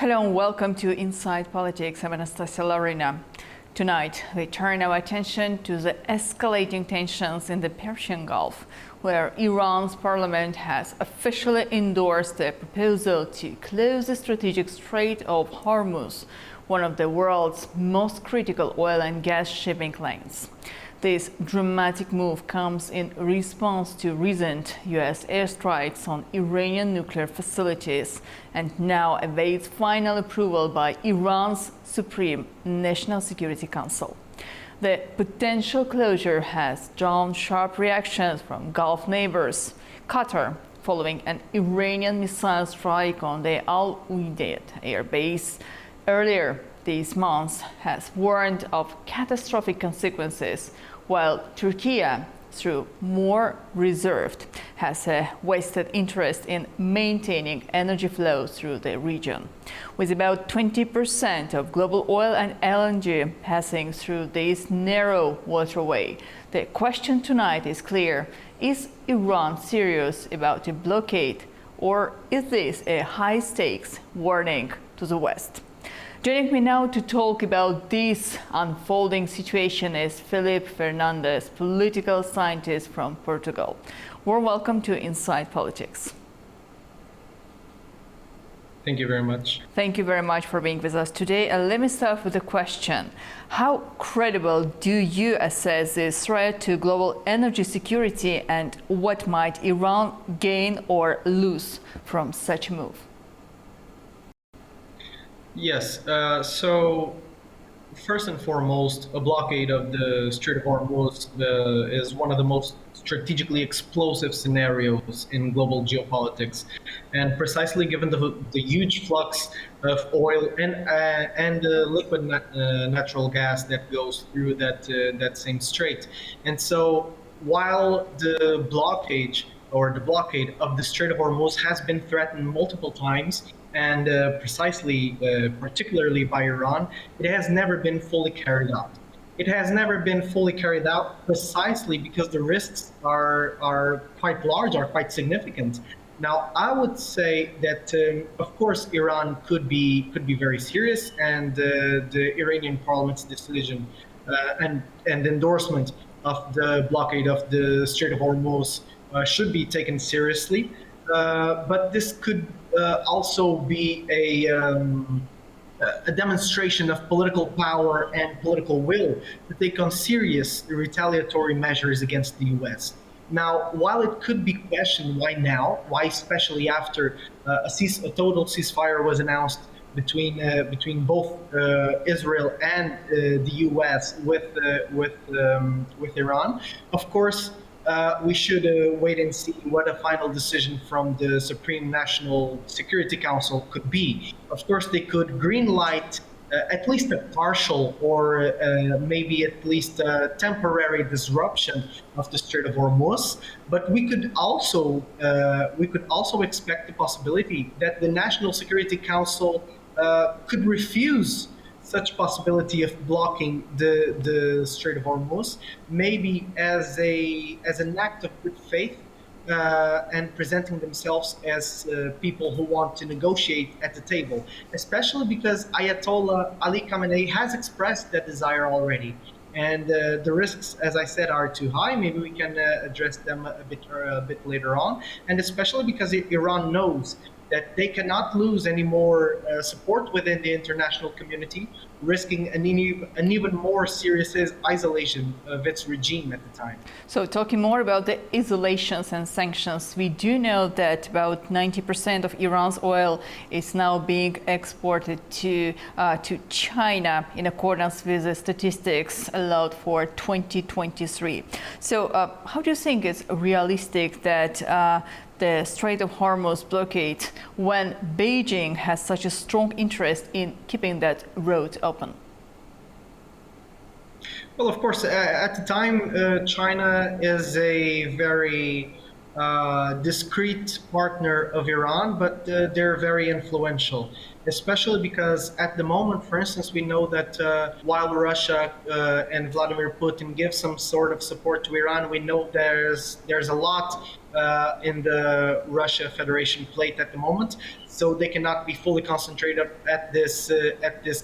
Hello and welcome to Inside Politics. I'm Anastasia Larina. Tonight, we turn our attention to the escalating tensions in the Persian Gulf, where Iran's parliament has officially endorsed a proposal to close the strategic Strait of Hormuz, one of the world's most critical oil and gas shipping lanes. This dramatic move comes in response to recent U.S. airstrikes on Iranian nuclear facilities and now awaits final approval by Iran's Supreme National Security Council. The potential closure has drawn sharp reactions from Gulf neighbors. Qatar, following an Iranian missile strike on the Al Udeid air base earlier this month, has warned of catastrophic consequences, while Turkey, through more reserved, has a vested interest in maintaining energy flows through the region. With about 20% of global oil and LNG passing through this narrow waterway, the question tonight is clear: is Iran serious about a blockade, or is this a high-stakes warning to the West? Joining me now to talk about this unfolding situation is Felipe Fernandez, political scientist from Portugal. Warm welcome to Inside Politics. Thank you very much. Thank you very much for being with us today. Let me start with a question. How credible do you assess this threat to global energy security, and what might Iran gain or lose from such a move? Yes, so first and foremost, a blockade of the Strait of Hormuz is one of the most strategically explosive scenarios in global geopolitics, and precisely given the huge flux of oil and liquid natural gas that goes through that same strait. And so, while the blockade of the Strait of Hormuz has been threatened multiple times, and particularly by Iran, it has never been fully carried out. It has never been fully carried out precisely because the risks are quite large, are quite significant. Now, I would say that, of course, Iran could be very serious, and the Iranian parliament's decision and endorsement of the blockade of the Strait of Hormuz should be taken seriously. But this could also be a demonstration of political power and political will to take on serious retaliatory measures against the U.S. Now, while it could be questioned why now, why especially after a total ceasefire was announced between both Israel and the U.S. with Iran, of course. We should wait and see what a final decision from the Supreme National Security Council could be. Of course, they could green light at least a partial or maybe at least a temporary disruption of the Strait of Hormuz. But we could also expect the possibility that the National Security Council could refuse such possibility of blocking the Strait of Hormuz, maybe as an act of good faith and presenting themselves as people who want to negotiate at the table, especially because Ayatollah Ali Khamenei has expressed that desire already. And the risks, as I said, are too high. Maybe we can address them a bit later on, and especially because Iran knows that they cannot lose any more support within the international community, risking an even more serious isolation of its regime at the time. So talking more about the isolations and sanctions, we do know that about 90% of Iran's oil is now being exported to China in accordance with the statistics allowed for 2023. So how do you think it's realistic that the Strait of Hormuz blockade when Beijing has such a strong interest in keeping that road open? Well, of course, at the time, China is a very discreet partner of Iran, but they're very influential, especially because at the moment, for instance, we know that while Russia and Vladimir Putin give some sort of support to Iran, we know there's a lot in the Russia Federation plate at the moment. so they cannot be fully concentrated at this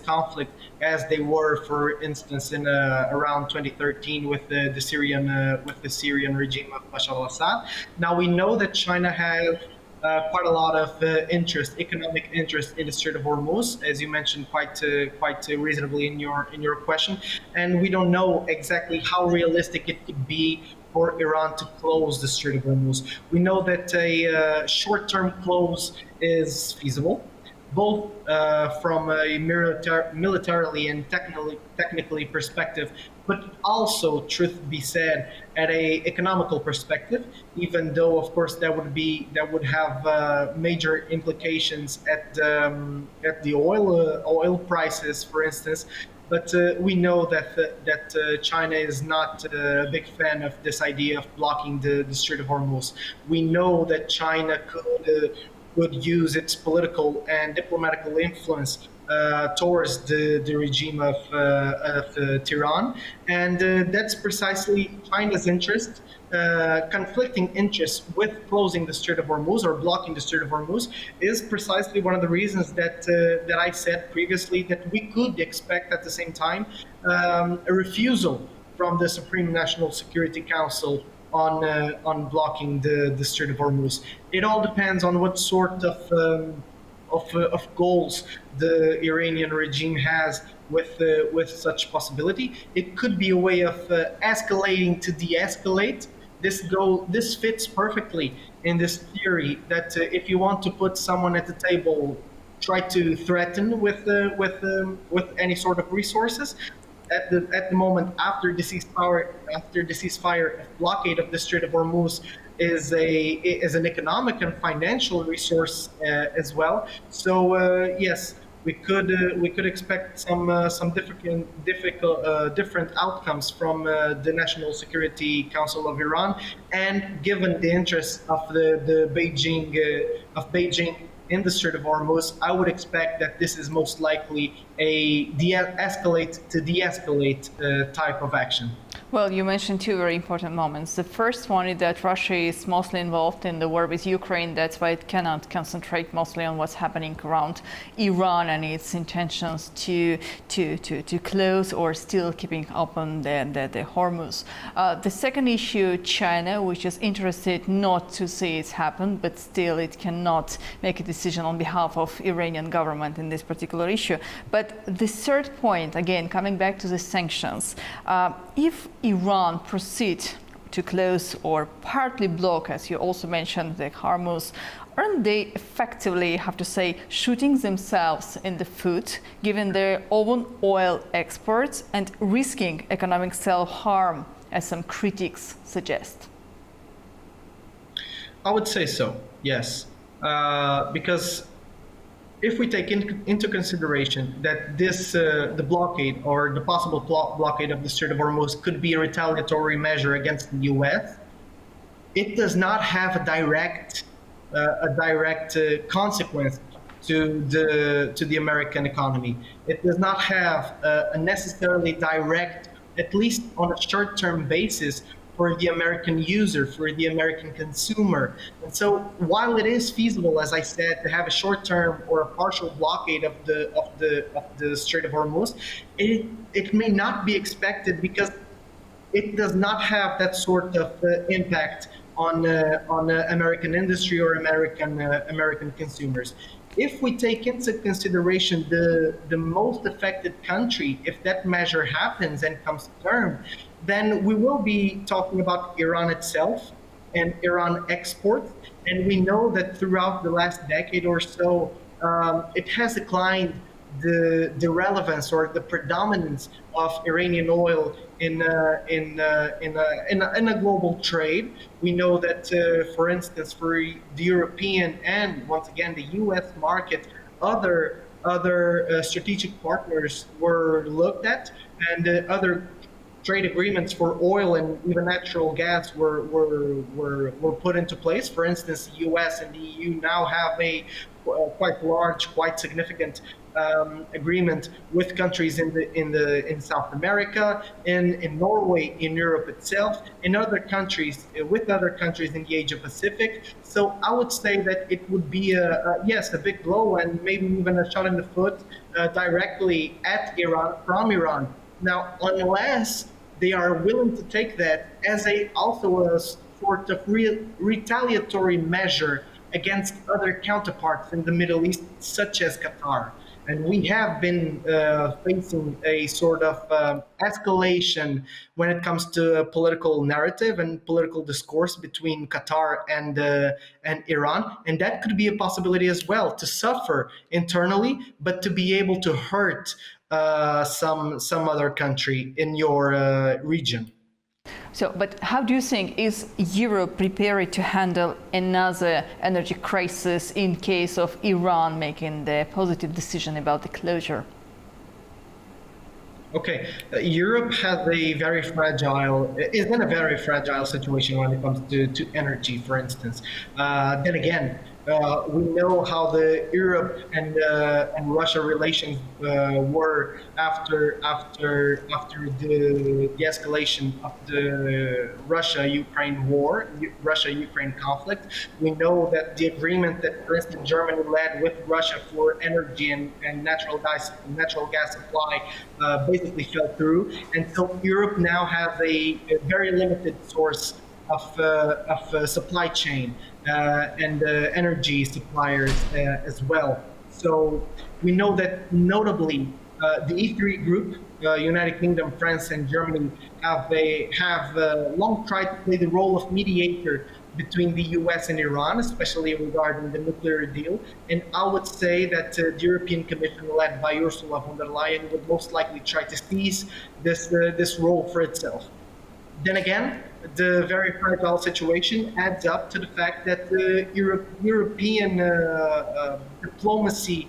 conflict as they were, for instance, in around 2013 with the Syrian regime of Bashar al-Assad. Now we know that China has quite a lot of economic interest in the Strait of Hormuz, as you mentioned quite reasonably in your question, and we don't know exactly how realistic it could be for Iran to close the Strait of Hormuz. We know that a short-term close is feasible, both from a militarily and technically perspective, but also, truth be said, at a economical perspective. Even though, of course, that would have major implications at the oil prices, for instance. But we know that China is not a big fan of this idea of blocking the Strait of Hormuz. We know that China could use its political and diplomatical influence towards the regime of Tehran, and that's precisely China's interest. Conflicting interests with closing the Strait of Hormuz or blocking the Strait of Hormuz is precisely one of the reasons that I said previously that we could expect at the same time a refusal from the Supreme National Security Council on blocking the Strait of Hormuz. It all depends on what sort of goals the Iranian regime has with such possibility. It could be a way of escalating to de-escalate. This fits perfectly in this theory that if you want to put someone at the table, try to threaten with any sort of resources. At the moment after the ceasefire blockade of the Strait of Hormuz is an economic and financial resource as well. So yes, we could expect some different outcomes from the National Security Council of Iran, and given the interests of the Beijing in the Strait of Hormuz, I would expect that this is most likely a de-escalate to de-escalate type of action. Well, you mentioned two very important moments. The first one is that Russia is mostly involved in the war with Ukraine. That's why it cannot concentrate mostly on what's happening around Iran and its intentions to close or still keeping open the Hormuz. The second issue, China, which is interested not to see it happen, but still it cannot make a decision on behalf of Iranian government in this particular issue. But the third point, again, coming back to the sanctions, if Iran proceeds to close or partly block, as you also mentioned, the Hormuz, aren't they effectively, have to say, shooting themselves in the foot, given their own oil exports, and risking economic self-harm, as some critics suggest? I would say so, yes. Because if we take into consideration that the blockade or the possible blockade of the Strait of Hormuz could be a retaliatory measure against the U.S., it does not have a direct consequence to the American economy. It does not have a necessarily direct, at least on a short-term basis, for the American user, for the American consumer. And so while it is feasible, as I said, to have a short-term or a partial blockade of the Strait of Hormuz, it may not be expected because it does not have that sort of impact on American industry or American consumers. If we take into consideration the most affected country, if that measure happens and comes to term, then we will be talking about Iran itself and Iran exports. And we know that throughout the last decade or so, it has declined the relevance or the predominance of Iranian oil in a global trade. We know that, for instance, for the European and once again the U.S. market, other strategic partners were looked at, and other trade agreements for oil and even natural gas were put into place. For instance, the U.S. and the EU now have a quite large, quite significant agreement with countries in South America, in Norway, in Europe itself, in other countries with other countries in the Asia Pacific. So I would say that it would be yes, a big blow and maybe even a shot in the foot directly at Iran from Iran. Now, unless they are willing to take that as a sort of retaliatory measure against other counterparts in the Middle East, such as Qatar. And we have been facing a sort of escalation when it comes to political narrative and political discourse between Qatar and Iran, and that could be a possibility as well to suffer internally, but to be able to hurt some other country in your region. So, but how do you think is Europe prepared to handle another energy crisis in case of Iran making the positive decision about the closure? Okay, Europe has is in a very fragile situation when it comes to energy, for instance. Then again, we know how the Europe and Russia relations were after the escalation of the Russia-Ukraine war, Russia-Ukraine conflict. We know that the agreement that, for instance, Germany led with Russia for energy and natural gas supply basically fell through, and so Europe now has a very limited source of supply chain and energy suppliers as well. So we know that notably the E3 group, United Kingdom, France, and Germany, have long tried to play the role of mediator between the US and Iran, especially regarding the nuclear deal. And I would say that the European Commission, led by Ursula von der Leyen, would most likely try to seize this role for itself. Then again, the very fragile situation adds up to the fact that the European diplomacy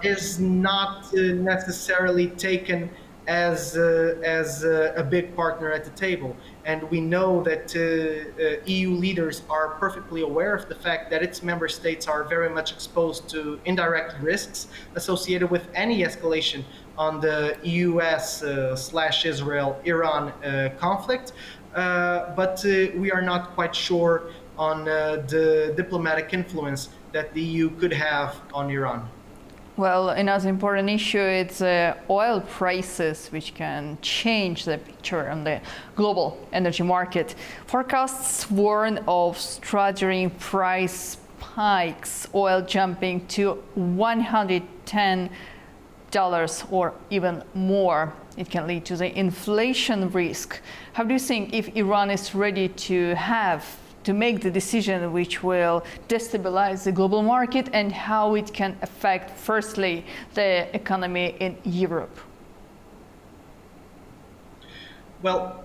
is not necessarily taken as a big partner at the table. And we know that EU leaders are perfectly aware of the fact that its member states are very much exposed to indirect risks associated with any escalation on the US/Israel-Iran conflict. But we are not quite sure on the diplomatic influence that the EU could have on Iran. Well, another important issue is oil prices, which can change the picture on the global energy market. Forecasts warn of staggering price spikes, oil jumping to $110 or even more. It can lead to the inflation risk. How do you think if Iran is ready to make the decision which will destabilize the global market, and how it can affect, firstly, the economy in Europe? Well,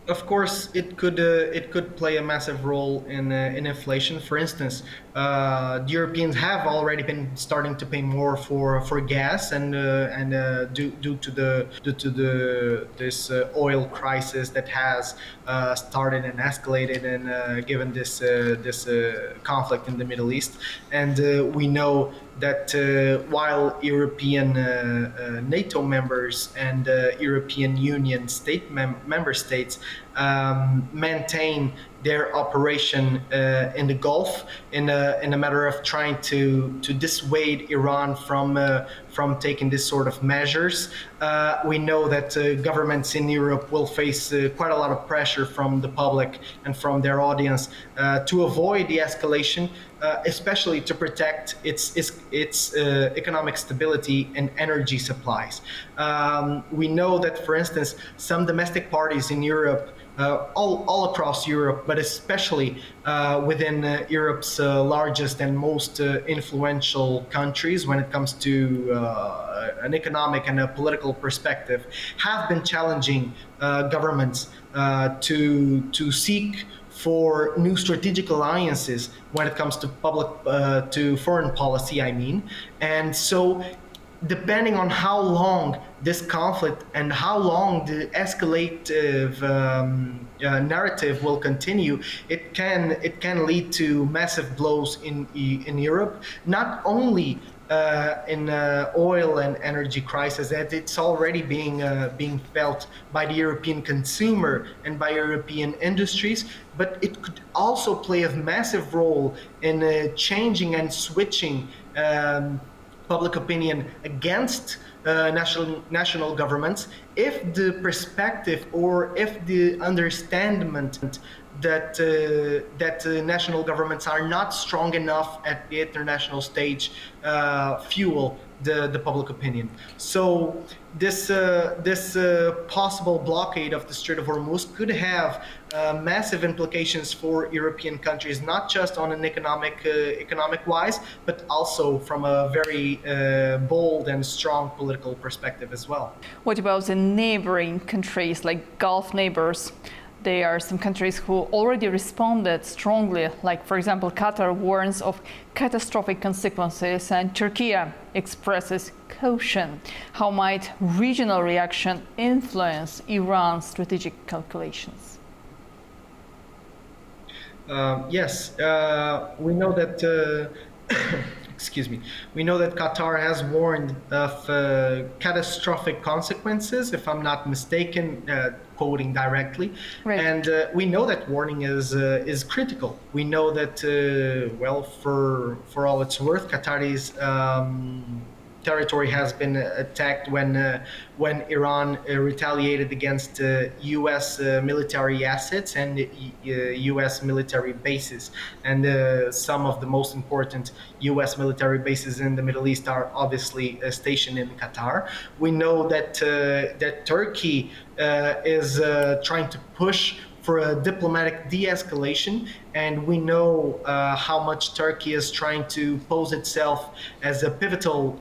of course, it could play a massive role in inflation. For instance, the Europeans have already been starting to pay more for gas, and due to this oil crisis that has started and escalated, and given this conflict in the Middle East. And we know that while European NATO members and European Union member states maintain their operation in the Gulf in a matter of trying to dissuade Iran from taking this sort of measures. We know that governments in Europe will face quite a lot of pressure from the public and from their audience to avoid the escalation, especially to protect its economic stability and energy supplies. We know that, for instance, some domestic parties in Europe, all across Europe, but especially within Europe's largest and most influential countries when it comes to an economic and a political perspective, have been challenging governments to seek for new strategic alliances when it comes to to foreign policy, I mean. And so, depending on how long this conflict and how long the escalative narrative will continue, it can lead to massive blows in Europe, not only oil and energy crisis, that it's already being felt by the European consumer and by European industries, but it could also play a massive role in changing and switching public opinion against national governments if the perspective or if the understanding that national governments are not strong enough at the international stage fuel the public opinion. So this possible blockade of the Strait of Hormuz could have massive implications for European countries, not just on an economic wise, but also from a very bold and strong political perspective as well. What about the neighboring countries, like Gulf neighbors? There are some countries who already responded strongly, like, for example, Qatar warns of catastrophic consequences and Turkey expresses caution. How might regional reaction influence Iran's strategic calculations? Yes, we know that excuse me, we know that Qatar has warned of catastrophic consequences, if I'm not mistaken, quoting directly. Right. And we know that warning is critical. We know that, well, for all it's worth, Qatari's territory has been attacked when Iran retaliated against U.S. military assets and U.S. military bases. And some of the most important U.S. military bases in the Middle East are obviously stationed in Qatar. We know that that Turkey is trying to push for a diplomatic de-escalation, and we know how much Turkey is trying to pose itself as a pivotal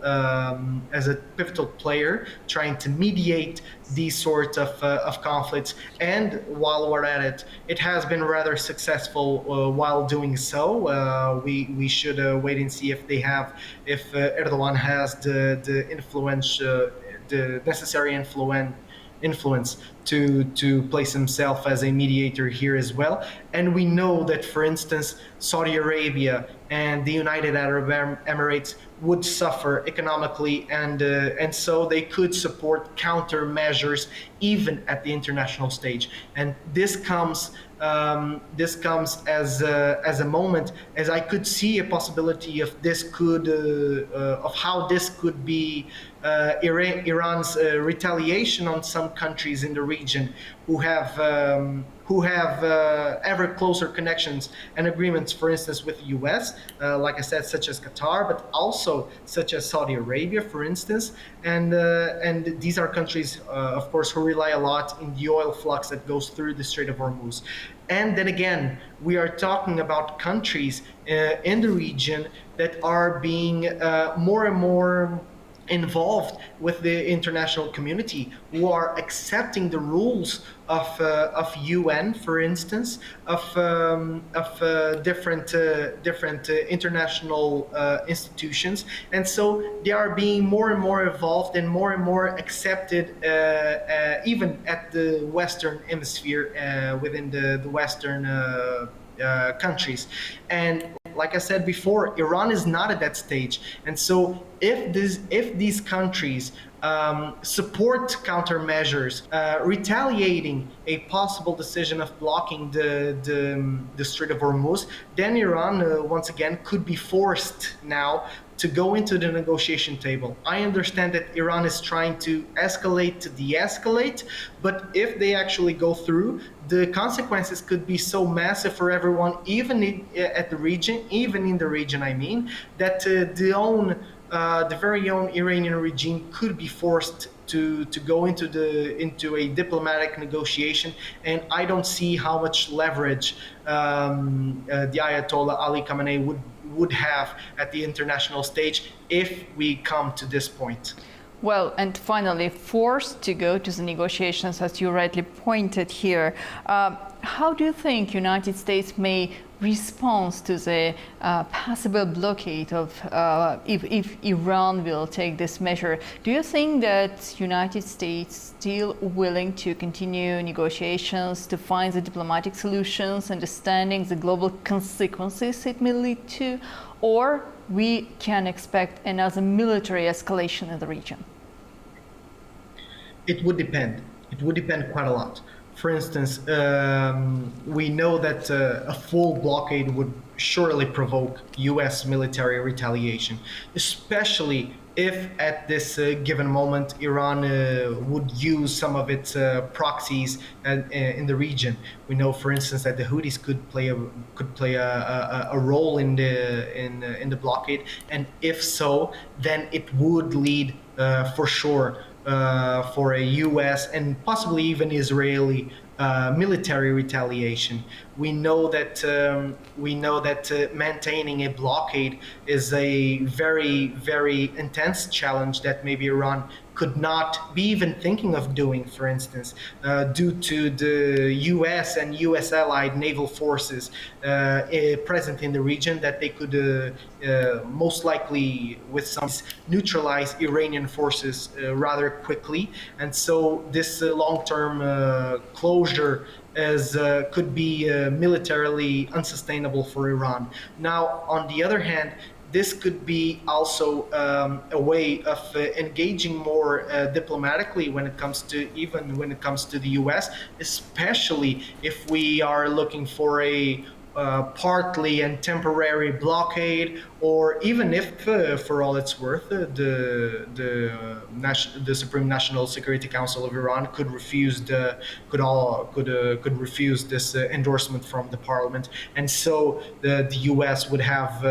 player, trying to mediate these sorts of conflicts. And while we're at it, it has been rather successful while doing so. We should wait and see if Erdogan has the necessary influence to place himself as a mediator here as well. And we know that, for instance, Saudi Arabia and the United Arab Emirates would suffer economically, and so they could support countermeasures even at the international stage. And this comes as a moment as I could see a possibility of how this could be Iran's retaliation on some countries in the region who have ever closer connections and agreements, for instance, with the U.S., like I said, such as Qatar, but also such as Saudi Arabia, for instance. And these are countries, of course, who rely a lot in the oil flux that goes through the Strait of Hormuz. And then again, we are talking about countries in the region that are being more and more involved with the international community, who are accepting the rules of UN, for instance, of different international institutions, and so they are being more and more involved and more accepted, even at the Western Hemisphere, within the Western countries. And like I said before, Iran is not at that stage, and so if these countries support countermeasures, retaliating a possible decision of blocking the Strait of Hormuz, then Iran once again could be forced now to go into the negotiation table. I understand that Iran is trying to escalate to de-escalate, but if they actually go through, the consequences could be so massive for everyone, even in the region, I mean, that the very own Iranian regime could be forced to go into a diplomatic negotiation, and I don't see how much leverage the Ayatollah Ali Khamenei would have at the international stage if we come to this point. Well, and finally, forced to go to the negotiations, as you rightly pointed here. how do you think United States may respond to the possible blockade of if Iran will take this measure? Do you think that United States still willing to continue negotiations to find the diplomatic solutions, understanding the global consequences it may lead to, or we can expect another military escalation in the region? It would depend. It would depend quite a lot. For instance, we know that a full blockade would surely provoke US military retaliation, especially if at this given moment Iran would use some of its proxies in the region. We know, for instance, that the Houthis could play a role in the blockade, and if so, then it would lead for sure for a US and possibly even Israeli military retaliation. We know that maintaining a blockade is a very, very intense challenge that maybe Iran could not be even thinking of doing, for instance, due to the US and US allied naval forces present in the region, that they could most likely, with some, neutralize Iranian forces rather quickly. And so this long-term closure could be militarily unsustainable for Iran. Now, on the other hand, this could be also a way of engaging more diplomatically when it comes to the US, especially if we are looking for a partly and temporary blockade, or even if, for all it's worth, the Supreme National Security Council of Iran could refuse this endorsement from the parliament, and so the U.S. would have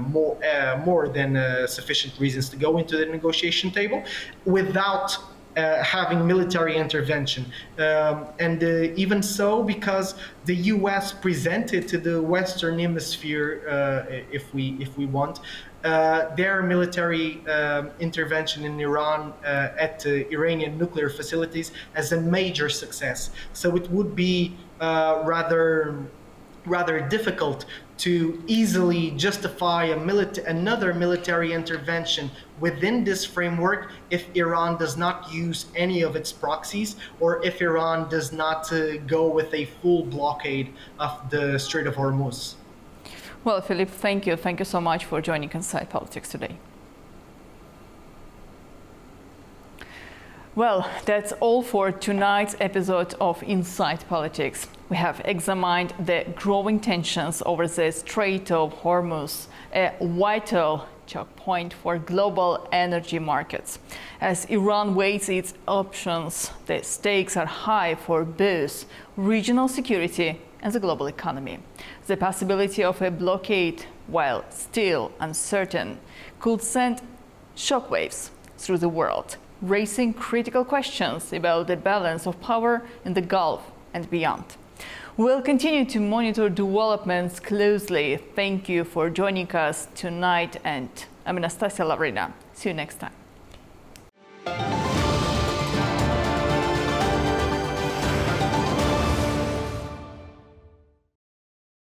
more than sufficient reasons to go into the negotiation table without having military intervention, and even so, because the U.S. presented to the Western Hemisphere, if we want, their military intervention in Iran at Iranian nuclear facilities as a major success. So it would be rather difficult to easily justify another military intervention within this framework if Iran does not use any of its proxies, or if Iran does not go with a full blockade of the Strait of Hormuz. Well, Philip, thank you. Thank you so much for joining Inside Politics today. Well, that's all for tonight's episode of Inside Politics. We have examined the growing tensions over the Strait of Hormuz, a vital choke point for global energy markets. As Iran weighs its options, the stakes are high for both regional security and the global economy. The possibility of a blockade, while still uncertain, could send shockwaves through the world, raising critical questions about the balance of power in the Gulf and beyond. We'll continue to monitor developments closely. Thank you for joining us tonight, and I'm Anastasia Lavrina. See you next time.